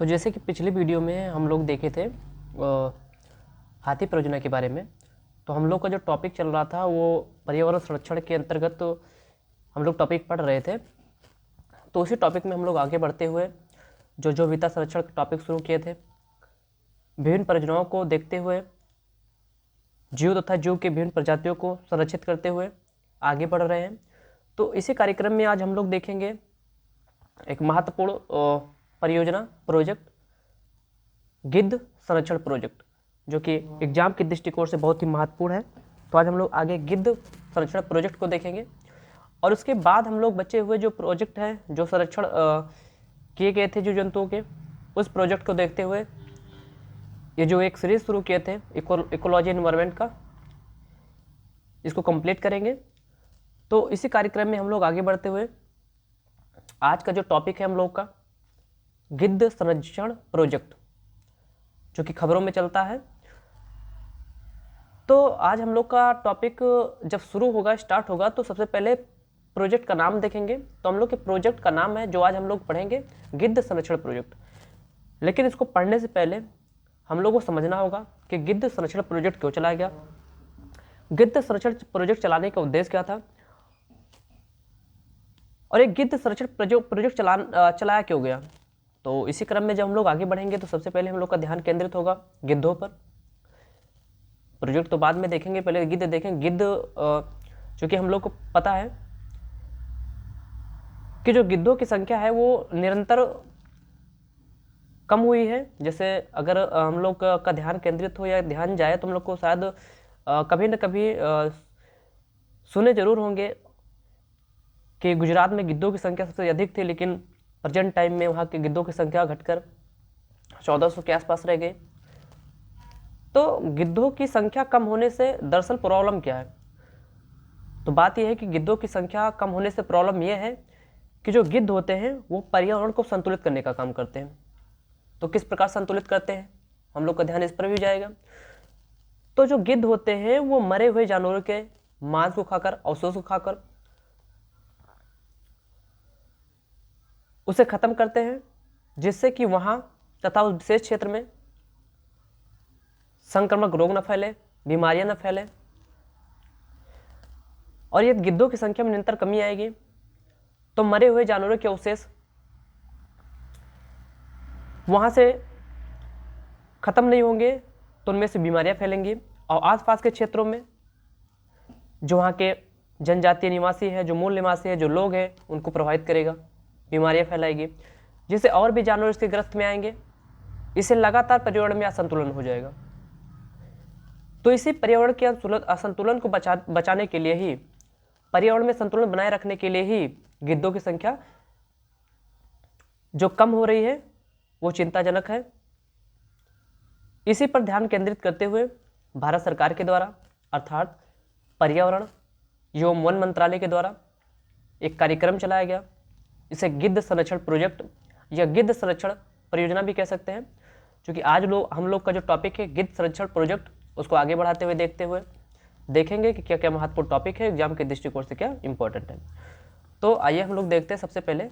तो जैसे कि पिछले वीडियो में हम लोग देखे थे हाथी परियोजना के बारे में। तो हम लोग का जो टॉपिक चल रहा था वो पर्यावरण संरक्षण के अंतर्गत हम लोग टॉपिक पढ़ रहे थे। तो उसी टॉपिक में हम लोग आगे बढ़ते हुए जो वित्त संरक्षण के टॉपिक शुरू किए थे, विभिन्न परियोजनाओं को देखते हुए जीव तथा जीव के विभिन्न प्रजातियों को संरक्षित करते हुए आगे बढ़ रहे हैं। तो इसी कार्यक्रम में आज हम लोग देखेंगे एक महत्वपूर्ण परियोजना प्रोजेक्ट, गिद्ध संरक्षण प्रोजेक्ट, जो कि एग्जाम के दृष्टिकोण से बहुत ही महत्वपूर्ण है। तो आज हम लोग आगे गिद्ध संरक्षण प्रोजेक्ट को देखेंगे और उसके बाद हम लोग बचे हुए जो प्रोजेक्ट है, जो संरक्षण किए गए थे जीव जंतुओं के, उस प्रोजेक्ट को देखते हुए ये जो एक सीरीज शुरू किए थे इकोलॉजी एनवायरनमेंट का, इसको कंप्लीट करेंगे। तो इसी कार्यक्रम में हम लोग आगे बढ़ते हुए आज का जो टॉपिक है हम लोग का गिद्ध संरक्षण प्रोजेक्ट, जो कि खबरों में चलता है। तो आज हम लोग का टॉपिक जब शुरू होगा, स्टार्ट होगा, तो सबसे पहले प्रोजेक्ट का नाम देखेंगे। तो हम लोग के प्रोजेक्ट का नाम है, जो आज हम लोग पढ़ेंगे, गिद्ध संरक्षण प्रोजेक्ट। लेकिन इसको पढ़ने से पहले हम लोग को समझना होगा कि गिद्ध संरक्षण प्रोजेक्ट क्यों चलाया गया, गिद्ध संरक्षण प्रोजेक्ट चलाने का उद्देश्य क्या था, और एक गिद्ध संरक्षण प्रोजेक्ट चलाया क्यों गया। तो इसी क्रम में जब हम लोग आगे बढ़ेंगे तो सबसे पहले हम लोग का ध्यान केंद्रित होगा गिद्धों पर। प्रोजेक्ट तो बाद में देखेंगे, पहले गिद्ध देखेंगे। गिद्ध चूँकि हम लोग को पता है कि जो गिद्धों की संख्या है वो निरंतर कम हुई है। जैसे अगर हम लोग का ध्यान केंद्रित हो या ध्यान जाए तो हम लोग को शायद कभी न कभी सुने जरूर होंगे कि गुजरात में गिद्धों की संख्या सबसे अधिक थी, लेकिन प्रेजेंट टाइम में वहाँ के गिद्धों की संख्या घटकर 1400 के आसपास रह गई। तो गिद्धों की संख्या कम होने से दरअसल प्रॉब्लम क्या है? तो बात यह है कि गिद्धों की संख्या कम होने से प्रॉब्लम यह है कि जो गिद्ध होते हैं वो पर्यावरण को संतुलित करने का काम करते हैं। तो किस प्रकार संतुलित करते हैं, हम लोग का ध्यान इस पर भी जाएगा। तो जो गिद्ध होते हैं वो मरे हुए जानवरों के मांस को खाकर, अवशेष को खाकर उसे खत्म करते हैं, जिससे कि वहां तथा उस विशेष क्षेत्र में संक्रामक रोग न फैले, बीमारियां न फैले, और ये गिद्धों की संख्या में निरंतर कमी आएगी। तो मरे हुए जानवरों के अवशेष वहां से खत्म नहीं होंगे तो उनमें से बीमारियां फैलेंगी, और आसपास के क्षेत्रों में जो वहाँ के जनजातीय निवासी है, जो मूल निवासी है, जो लोग हैं, उनको प्रभावित करेगा, बीमारियां फैलाएगी, जिससे और भी जानवर इसके ग्रस्त में आएंगे। इससे लगातार पर्यावरण में असंतुलन हो जाएगा। तो इसी पर्यावरण के असंतुलन को बचाने के लिए ही, पर्यावरण में संतुलन बनाए रखने के लिए ही गिद्धों की संख्या जो कम हो रही है वो चिंताजनक है। इसी पर ध्यान केंद्रित करते हुए भारत सरकार के द्वारा, अर्थात पर्यावरण एवं वन मंत्रालय के द्वारा एक कार्यक्रम चलाया गया। इसे गिद्ध संरक्षण प्रोजेक्ट या गिद्ध संरक्षण परियोजना भी कह सकते हैं, क्योंकि आज हम लोग का जो टॉपिक है गिद्ध संरक्षण प्रोजेक्ट, उसको आगे बढ़ाते हुए देखते हुए देखेंगे कि क्या क्या महत्वपूर्ण टॉपिक है, एग्जाम के दृष्टिकोण से क्या इंपॉर्टेंट है। तो आइए हम लोग देखते हैं सबसे पहले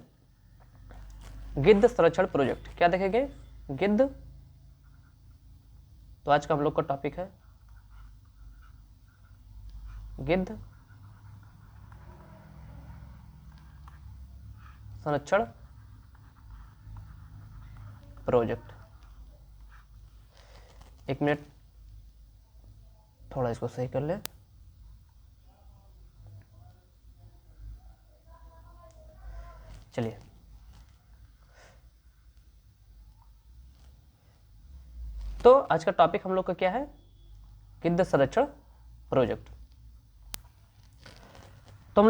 गिद्ध संरक्षण प्रोजेक्ट। क्या देखेंगे? गिद्ध। तो आज का हम लोग का टॉपिक है गिद्ध संरक्षण प्रोजेक्ट। एक मिनट, थोड़ा इसको सही कर ले। चलिए, तो आज का टॉपिक हम लोग का क्या है? गिद्ध संरक्षण प्रोजेक्ट। तो हम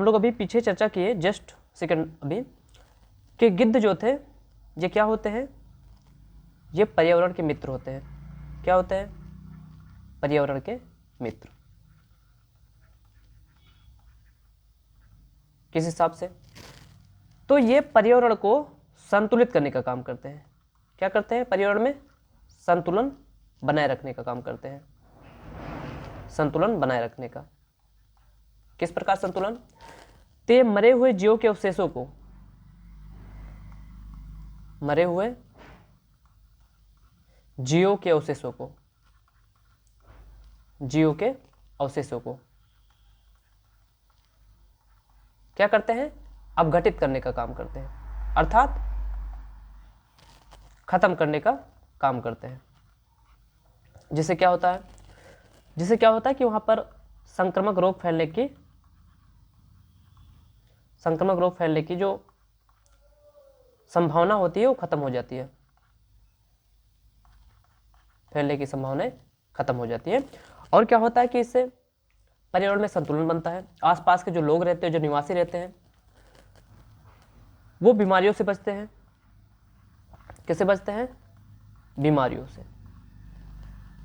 लोग अभी पीछे चर्चा किए, जस्ट सेकंड अभी, कि गिद्ध जो थे ये क्या होते हैं? ये पर्यावरण के मित्र होते हैं। क्या होते हैं? पर्यावरण के मित्र। किस हिसाब से? तो ये पर्यावरण को संतुलित करने का काम करते हैं। क्या करते हैं? पर्यावरण में संतुलन बनाए रखने का काम करते हैं। संतुलन बनाए रखने का। किस प्रकार संतुलन? तो ये मरे हुए जीवों के अवशेषों को मरे हुए जीवों के अवशेषों को, जीवों के अवशेषों को क्या करते हैं, अपघटित करने का काम करते हैं, अर्थात खत्म करने का काम करते हैं। जिससे क्या होता है, जिससे क्या होता है कि वहां पर संक्रामक रोग फैलने की जो संभावना होती है वो खत्म हो जाती है, फैलने की संभावनाएं खत्म हो जाती है। और क्या होता है कि इससे पर्यावरण में संतुलन बनता है। आसपास के जो लोग रहते हैं, जो निवासी रहते हैं, वो बीमारियों से बचते हैं। किससे बचते हैं, बीमारियों से।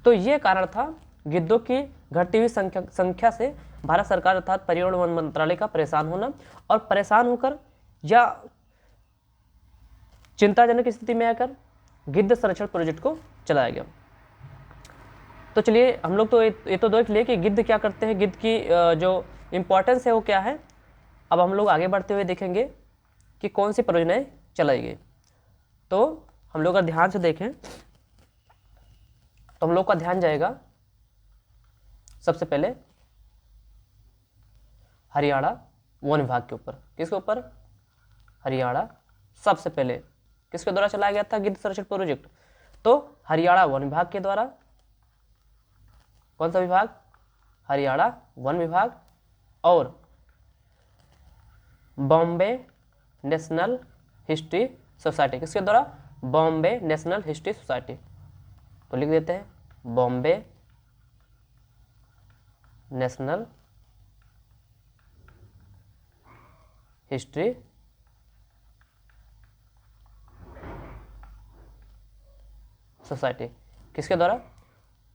तो ये कारण था गिद्धों की घटती हुई संख्या से भारत सरकार अर्थात पर्यावरण वन मंत्रालय का परेशान होना, और परेशान होकर या चिंताजनक स्थिति में आकर गिद्ध संरक्षण प्रोजेक्ट को चलाया गया। तो चलिए हम लोग तो ये तो देख लिए कि गिद्ध क्या करते हैं, गिद्ध की जो इम्पोर्टेंस है वो क्या है। अब हम लोग आगे बढ़ते हुए देखेंगे कि कौन सी परियोजनाएं चलाई गई। तो हम लोग अगर ध्यान से देखें तो हम लोग का ध्यान जाएगा सबसे पहले हरियाणा वन विभाग के ऊपर। किसके ऊपर, हरियाणा सबसे पहले किसके द्वारा चलाया गया था गिद्ध संरक्षण प्रोजेक्ट, तो हरियाणा वन विभाग के द्वारा। कौन सा विभाग, हरियाणा वन विभाग, और बॉम्बे नेशनल हिस्ट्री सोसाइटी। किसके द्वारा, बॉम्बे नेशनल हिस्ट्री सोसाइटी। तो लिख देते हैं बॉम्बे नेशनल हिस्ट्री सोसाइटी। किसके द्वारा,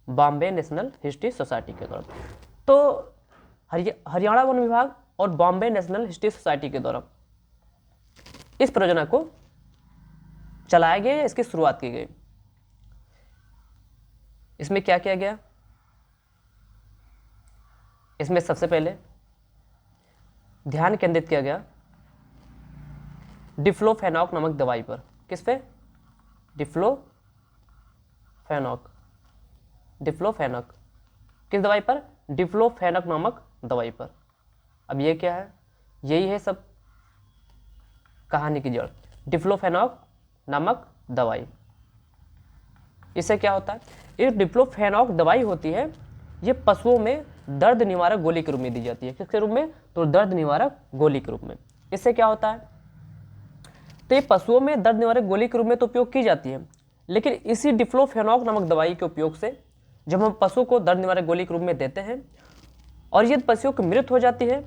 बॉम्बे नेशनल हिस्ट्री सोसाइटी के द्वारा। तो हरियाणा वन विभाग और बॉम्बे नेशनल हिस्ट्री सोसाइटी के द्वारा इस परियोजना को चलाया गया, इसकी शुरुआत की गई। इसमें क्या किया गया, इसमें सबसे पहले ध्यान केंद्रित किया गया डिफ्लोफेनॉक नामक दवाई पर। किस पे, डिफ्लोफेनॉक। डिफ्लोफेनॉक किस दवाई पर, डिफ्लोफेनॉक नामक दवाई पर। अब ये क्या है, यही है सब कहानी की जड़, डिफ्लोफेनॉक नामक दवाई। इससे क्या होता है, ये डिफ्लोफेनॉक दवाई होती है, ये पशुओं में दर्द निवारक गोली के रूप में दी जाती है। किसके रूप में, तो दर्द निवारक गोली के रूप में। इससे क्या होता है, तो ये पशुओं में दर्द निवारक गोली के रूप में तो उपयोग की जाती है, लेकिन इसी डिफ्लोफेनॉक नामक दवाई के उपयोग से जब हम पशु को दर्द निवारक गोली के रूप में देते हैं और यदि पशुओं की मृत्यु हो जाती है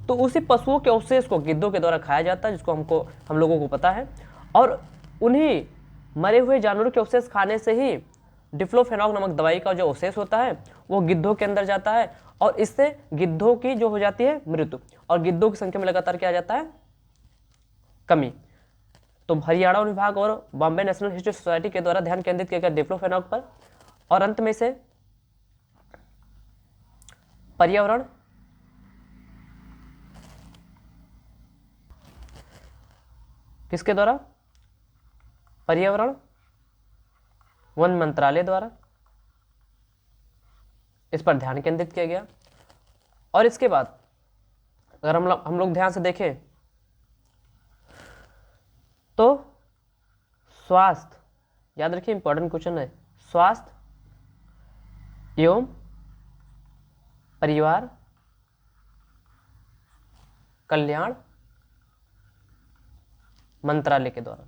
तो उसी पशुओं के अवशेष को गिद्धों के द्वारा खाया जाता है, जिसको हम लोगों को पता है। और उन्हीं मरे हुए जानवरों के अवशेष खाने से ही डिफ्लोफेनॉक नामक दवाई का जो अवशेष होता है वो गिद्धों के अंदर जाता है, और इससे गिद्धों की जो हो जाती है मृत्यु, और गिद्धों की संख्या में लगातार क्या आ जाता है, कमी। तो हरियाणा विभाग और बॉम्बे नेशनल हिस्ट्री सोसाइटी के द्वारा ध्यान केंद्रित किया गया डिफ्लोफेनॉक पर। और अंत में से पर्यावरण किसके द्वारा, पर्यावरण वन मंत्रालय द्वारा इस पर ध्यान केंद्रित किया गया। और इसके बाद अगर हम लोग ध्यान से देखें तो स्वास्थ्य, याद रखिए इंपॉर्टेंट क्वेश्चन है, स्वास्थ्य एवं परिवार कल्याण मंत्रालय के द्वारा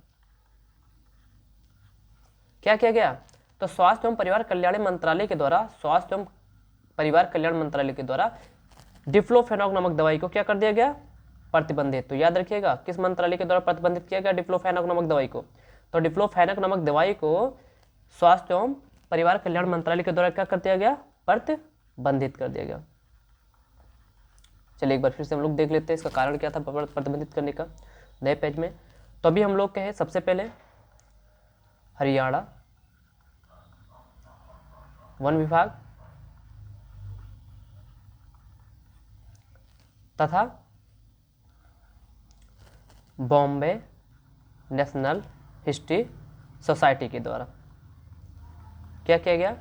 क्या किया गया, तो स्वास्थ्य एवं परिवार कल्याण मंत्रालय के द्वारा, स्वास्थ्य एवं परिवार कल्याण मंत्रालय के द्वारा डिफ्लोफेनॉक नामक दवाई को क्या कर दिया गया, प्रतिबंधित। तो याद रखिएगा किस मंत्रालय के द्वारा प्रतिबंधित किया गया डिफ्लोफेनॉक नामक दवाई को, तो डिफ्लोफेनॉक नामक दवाई को स्वास्थ्य एवं परिवार कल्याण मंत्रालय के द्वारा क्या कर दिया गया, प्रतिबंधित कर दिया गया। चलिए एक बार फिर से हम लोग देख लेते हैं इसका कारण क्या था प्रतिबंधित करने का नए पेज में। तो अभी हम लोग कहे सबसे पहले हरियाणा वन विभाग तथा बॉम्बे नेशनल हिस्ट्री सोसाइटी के द्वारा क्या किया गया,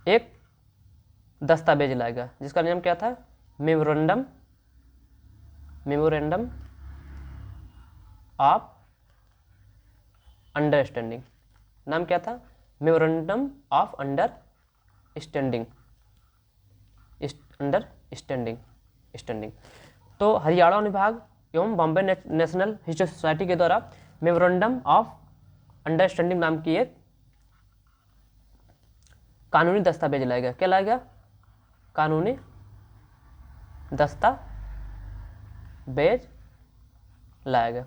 एक दस्तावेज लाया गया जिसका नाम क्या था, मेमोरेंडम ऑफ अंडरस्टैंडिंग। नाम क्या था, मेमोरेंडम ऑफ अंडरस्टैंडिंग। तो हरियाणा वन विभाग एवं बॉम्बे नेशनल हिस्ट्री सोसाइटी के द्वारा मेमोरेंडम ऑफ अंडरस्टैंडिंग नाम की एक कानूनी दस्तावेज लाया गया। क्या लाया गया, कानूनी दस्तावेज लाया गया।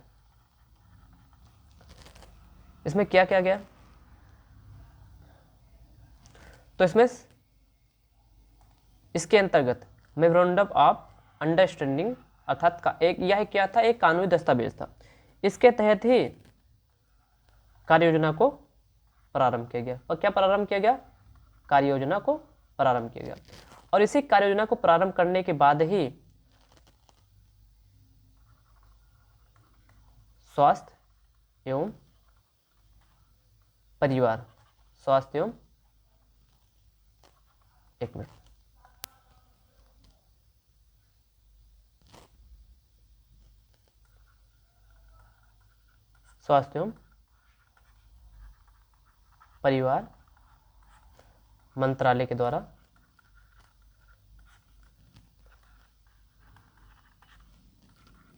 इसमें क्या किया गया, तो इसमें इसके अंतर्गत मेमोरेंडम ऑफ अंडरस्टैंडिंग अर्थात यह क्या था, एक कानूनी दस्तावेज था। इसके तहत ही कार्य योजना को प्रारंभ किया गया। और क्या प्रारंभ किया गया, कार्य योजना को प्रारंभ किया गया। और इसी कार्य योजना को प्रारंभ करने के बाद ही स्वास्थ्य एवं परिवार एक मिनट स्वास्थ्य एवं परिवार मंत्रालय के द्वारा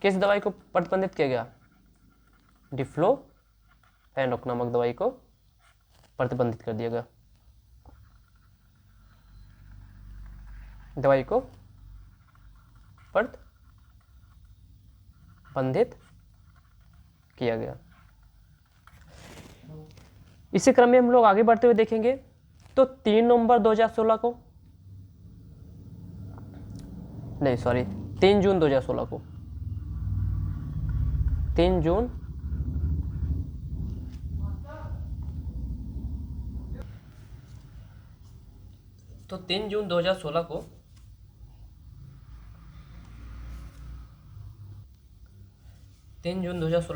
किस दवाई को प्रतिबंधित किया गया, डिफ्लोफेनोक नामक दवाई को प्रतिबंधित कर दिया गया। दवाई को प्रतिबंधित किया गया। इसी क्रम में हम लोग आगे बढ़ते हुए देखेंगे तो 3 नवंबर 2016 को, नहीं सॉरी 3 जून 2016 को, 3 जून तो 3 जून 2016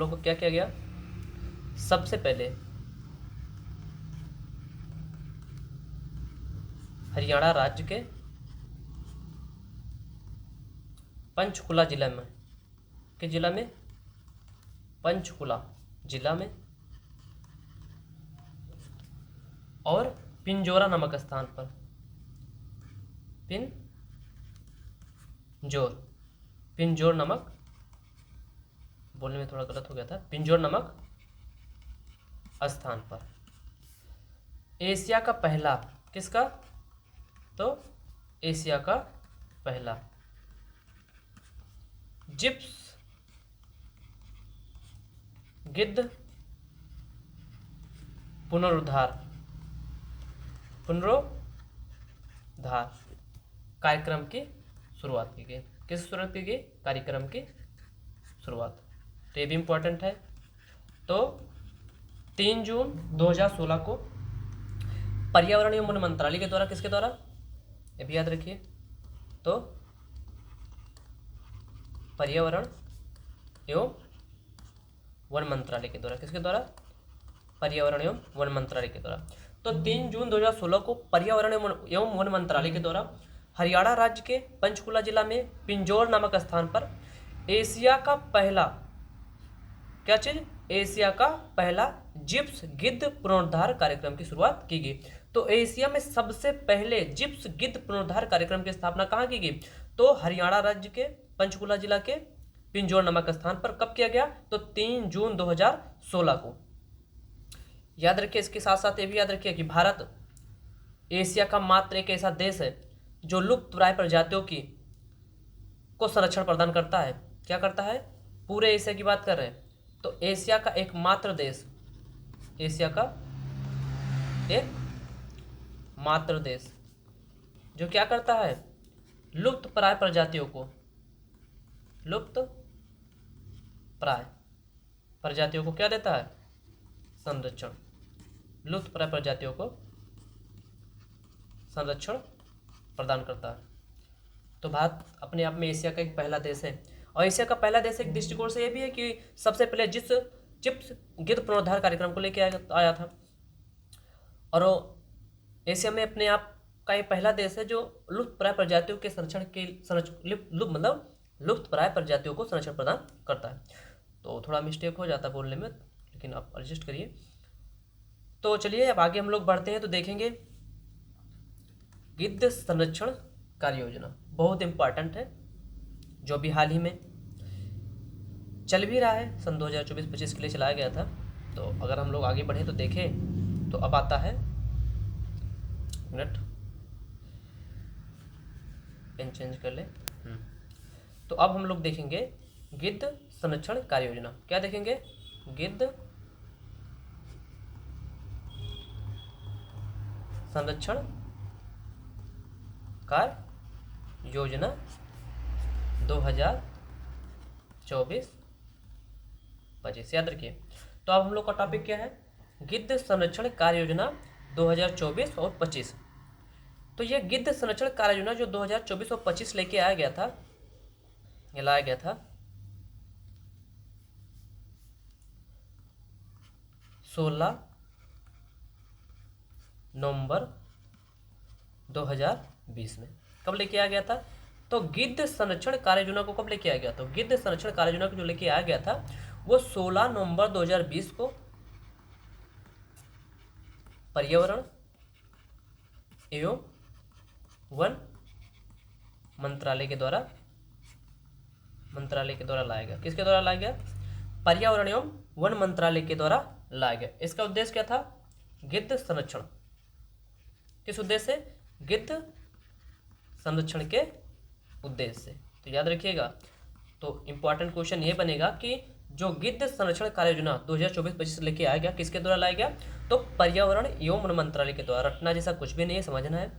को क्या किया गया, सबसे पहले हरियाणा राज्य के पंचकुला जिला में, किस जिला में, पंचकुला जिला में और पिंजोरा नामक स्थान पर, पिंजोर नामक, बोलने में थोड़ा गलत हो गया था, पिंजोर नामक स्थान पर एशिया का पहला, किसका, तो एशिया का पहला जिप्स गिद्ध पुनरुद्धार कार्यक्रम की शुरुआत की गई। किस शुरुआत की गई, कार्यक्रम की शुरुआत। तो ये भी इम्पोर्टेंट है। तो 3 जून 2016 को पर्यावरण एवं वन मंत्रालय के द्वारा, किसके द्वारा, ये भी याद रखिए, तो पर्यावरण एवं वन मंत्रालय के द्वारा, किसके द्वारा, पर्यावरण एवं वन मंत्रालय के द्वारा। तो 3 जून 2016 को पर्यावरण एवं वन मंत्रालय के द्वारा हरियाणा राज्य के पंचकुला जिला में पिंजौर नामक स्थान पर एशिया का पहला, क्या चीज, एशिया का पहला जिप्स गिद्ध पुनरुद्धार कार्यक्रम की शुरुआत की गई। तो एशिया में सबसे पहले जिप्स गिद्ध पुनरुद्धार कार्यक्रम की स्थापना कहाँ की गई, तो हरियाणा राज्य के पंचकुला जिला के पिंजौर नामक स्थान पर कब किया गया, तो 3 जून 2016 को। याद रखिए, इसके साथ साथ ये भी याद रखिए कि भारत एशिया का मात्र एक ऐसा देश है जो लुप्त प्राय प्रजातियों को संरक्षण प्रदान करता है। क्या करता है, पूरे एशिया की बात कर रहे हैं, तो एशिया का एकमात्र देश, एशिया का एक मात्र देश जो क्या करता है, लुप्त प्राय प्रजातियों को, लुप्त प्राय प्रजातियों को क्या देता है, संरक्षण, लुप्त प्राय प्रजातियों को संरक्षण प्रदान करता है। तो भारत अपने आप में एशिया का एक पहला देश है। और एशिया का पहला देश एक दृष्टिकोण से ये भी है कि सबसे पहले जिस चिप्स गिद्ध पुनरुद्धार कार्यक्रम को लेके आया था, और एशिया में अपने आप का ये पहला देश है जो लुप्तप्राय प्रजातियों के संरक्षण के लुप्तप्राय प्रजातियों को संरक्षण प्रदान करता है। तो थोड़ा मिस्टेक हो जाता है बोलने में, लेकिन आप एडजस्ट करिए। तो चलिए अब आगे हम लोग बढ़ते हैं, तो देखेंगे गिद्ध संरक्षण कार्य योजना बहुत इम्पॉर्टेंट है, जो भी हाल ही में चल भी रहा है, सन 2024-25 के लिए चलाया गया था। तो अगर हम लोग आगे बढ़े तो देखें, तो अब आता है मिनट, पेन चेंज कर ले। तो अब हम लोग देखेंगे गिद्ध संरक्षण कार्य योजना। क्या देखेंगे? गिद्ध संरक्षण कार्य योजना 2024-25, याद रखिए। तो अब हम लोग का टॉपिक क्या है? गिद्ध संरक्षण कार्य योजना 2024 और 25। तो यह गिद्ध संरक्षण कार्य योजना जो 2024 और 25 लेके आया गया था, ये लाया गया था 16 नवंबर 2020 में। कब लेके आया गया था? तो गिद्ध संरक्षण कार्य योजना को कब लेके आया गया? तो गिद्ध संरक्षण कार्य योजना को जो लेके आया गया था वो 16 नवंबर 2020 को पर्यावरण एवं वन मंत्रालय के द्वारा लाया गया। किसके द्वारा लाया गया? पर्यावरण एवं वन मंत्रालय के द्वारा लाया गया। इसका उद्देश्य क्या था? गिद्ध संरक्षण। किस उद्देश्य से? गिद्ध संरक्षण के उद्देश्य से। तो याद रखिएगा। तो इंपॉर्टेंट क्वेश्चन ये बनेगा कि जो गिद्ध संरक्षण कार्य योजना 2024-25 लेके आया गया, किसके द्वारा लाया गया? तो पर्यावरण एवं वन मंत्रालय के द्वारा। रटना जैसा कुछ भी नहीं है, समझना है।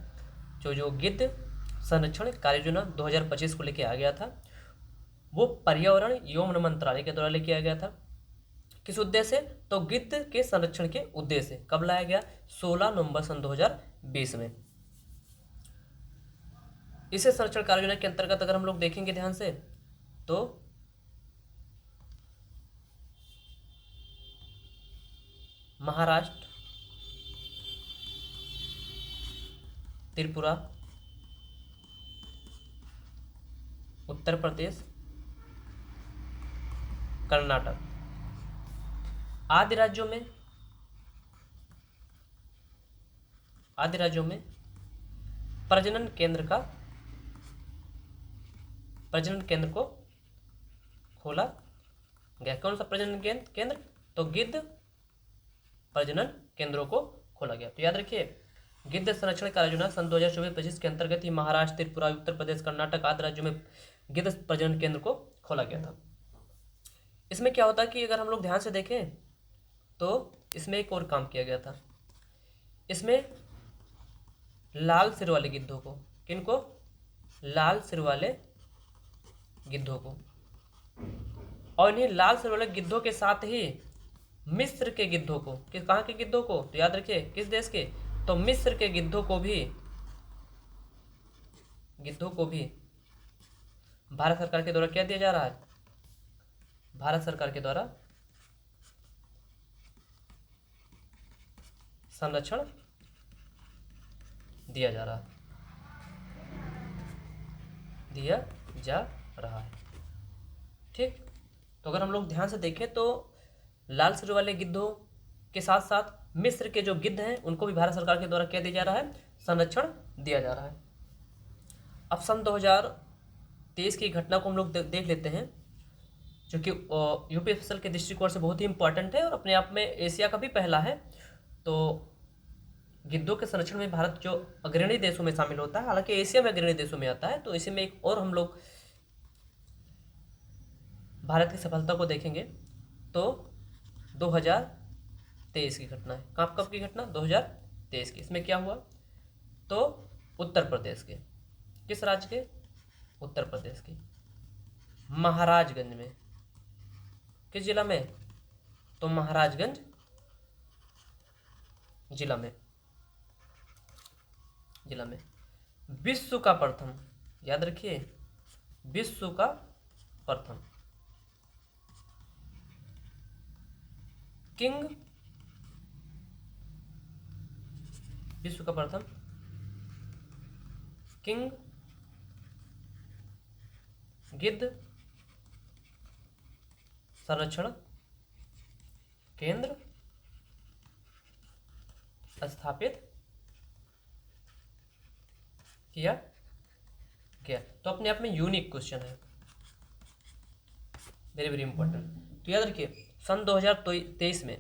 जो गिद्ध संरक्षण कार्य योजना 2025 को लेके आ गया था वो पर्यावरण एवं वन मंत्रालय के द्वारा लेके आया गया था। किस उद्देश्य से? तो गिद्ध के संरक्षण के उद्देश्य से। कब लाया गया? 16 नवंबर सन 2020 में। इसे संरक्षण कार्य योजना के अंतर्गत अगर हम लोग देखेंगे ध्यान से, तो महाराष्ट्र, त्रिपुरा, उत्तर प्रदेश, कर्नाटक आदि राज्यों में प्रजनन केंद्र को खोला गया। कौन सा प्रजनन केंद्र? तो गिद्ध प्रजनन केंद्रों को खोला गया। तो याद रखिए, गिद्ध संरक्षण कार्य योजना सन 2024-25 के अंतर्गत ही महाराष्ट्र, त्रिपुरा, उत्तर प्रदेश, कर्नाटक आदि राज्यों में गिद्ध प्रजनन केंद्र को खोला गया था। इसमें क्या होता है कि अगर हम लोग ध्यान से देखें तो इसमें एक और काम किया गया था। इसमें लाल सिर वाले गिद्धों को, किनको? लाल सिर वाले गिद्धों को। और इन्हीं लाल सिर वाले गिद्धों के साथ ही मिस्र के गिद्धों को, कहाँ के गिद्धों को? तो याद रखिए किस देश के? तो मिस्र के गिद्धों को भी भारत सरकार के द्वारा क्या दिया जा रहा है? भारत सरकार के द्वारा संरक्षण दिया जा रहा है। ठीक। तो अगर हम लोग ध्यान से देखें तो लाल सिर वाले गिद्धों के साथ साथ मिस्र के जो गिद्ध हैं उनको भी भारत सरकार के द्वारा क्या दिया जा रहा है? संरक्षण दिया जा रहा है। अब सन 2023 की घटना को हम लोग देख लेते हैं, जो कि यूपीएसएल के दृष्टिकोण से बहुत ही इंपॉर्टेंट है और अपने आप में एशिया का भी पहला है। तो गिद्धों के संरक्षण में भारत जो अग्रणी देशों में शामिल होता है, हालांकि एशिया में अग्रणी देशों में आता है। तो इसी में एक और हम लोग भारत की सफलता को देखेंगे। तो 2023 की घटना है। कब की घटना? 2023 की। इसमें क्या हुआ? तो उत्तर प्रदेश के, किस राज्य के? उत्तर प्रदेश के महाराजगंज में। किस जिला में? तो महाराजगंज जिला में विश्व का प्रथम, याद रखिए, विश्व का प्रथम, किंग विश्व का प्रथम किंग गिद्ध संरक्षण केंद्र स्थापित किया गया। तो अपने आप में यूनिक क्वेश्चन है, वेरी वेरी इंपॉर्टेंट। तो याद रखिए सन 2023 में,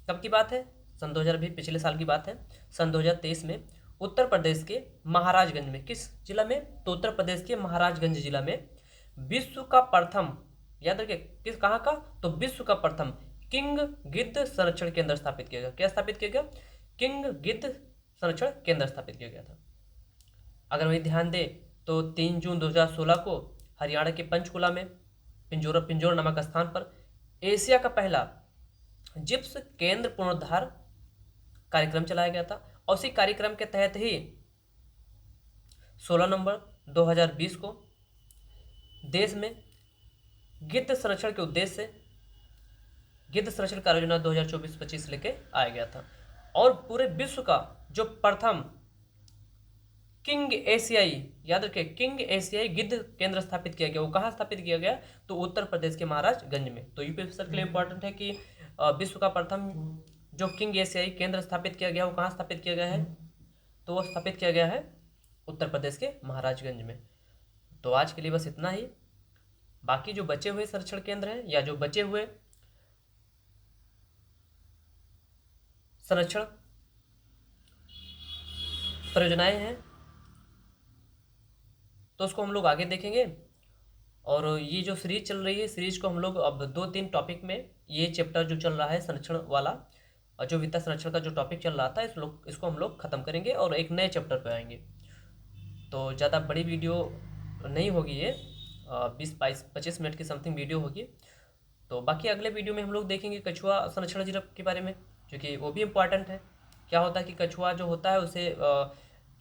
कब की बात है, सन 2020 पिछले साल की बात है, सन 2023 में उत्तर प्रदेश के महाराजगंज में, किस जिला में, तो उत्तर प्रदेश के महाराजगंज जिला में विश्व का प्रथम, याद रखिए किस कहाँ का, तो विश्व का प्रथम किंग गिद्ध संरक्षण केंद्र स्थापित किया गया। क्या स्थापित किया गया, किंग गिद्ध संरक्षण केंद्र स्थापित किया गया था। अगर वही ध्यान दे तो 3 जून 2016 को हरियाणा के पंचकुला में पिंजोर नामक स्थान पर एशिया का पहला जिप्स केंद्र पुनरुद्धार कार्यक्रम चलाया गया था। और उसी कार्यक्रम के तहत ही 16 नवंबर 2020 को देश में गिद्ध संरक्षण के उद्देश्य से गिद्ध संरक्षण कार्य योजना 2024-25 लेके आया गया था। और पूरे विश्व का जो प्रथम किंग एशियाई, याद रखिए किंग एशियाई गिद्ध केंद्र स्थापित किया गया, वो कहाँ स्थापित किया गया, तो उत्तर प्रदेश के महाराजगंज में। तो यूपी ऑफिसर के लिए इंपॉर्टेंट है कि विश्व का प्रथम जो किंग एशियाई केंद्र स्थापित किया गया वो कहाँ स्थापित किया गया है, तो वो स्थापित किया गया है उत्तर प्रदेश के महाराजगंज में। तो आज के लिए बस इतना ही। बाकी जो बचे हुए संरक्षण केंद्र हैं या जो बचे हुए संरक्षण परियोजनाएं हैं तो उसको हम लोग आगे देखेंगे। और ये जो सीरीज चल रही है, सीरीज को हम लोग अब 2-3 टॉपिक में, ये चैप्टर जो चल रहा है संरक्षण वाला और जो वित्त संरक्षण का जो टॉपिक चल रहा था इसको हम लोग खत्म करेंगे और एक नए चैप्टर पे आएंगे। तो ज़्यादा बड़ी वीडियो नहीं होगी ये, 20-25 मिनट की समथिंग वीडियो होगी। तो बाकी अगले वीडियो में हम लोग देखेंगे कछुआ संरक्षण जीव के बारे में, क्योंकि वो भी इम्पॉर्टेंट है। क्या होता है कि कछुआ जो होता है उसे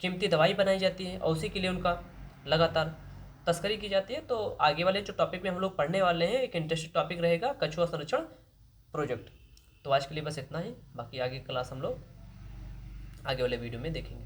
कीमती दवाई बनाई जाती है और उसी के लिए उनका लगातार तस्करी की जाती है। तो आगे वाले जो टॉपिक में हम लोग पढ़ने वाले हैं, एक इंटरेस्टिंग टॉपिक रहेगा कछुआ संरक्षण प्रोजेक्ट। तो आज के लिए बस इतना ही, बाकी आगे क्लास हम लोग आगे वाले वीडियो में देखेंगे।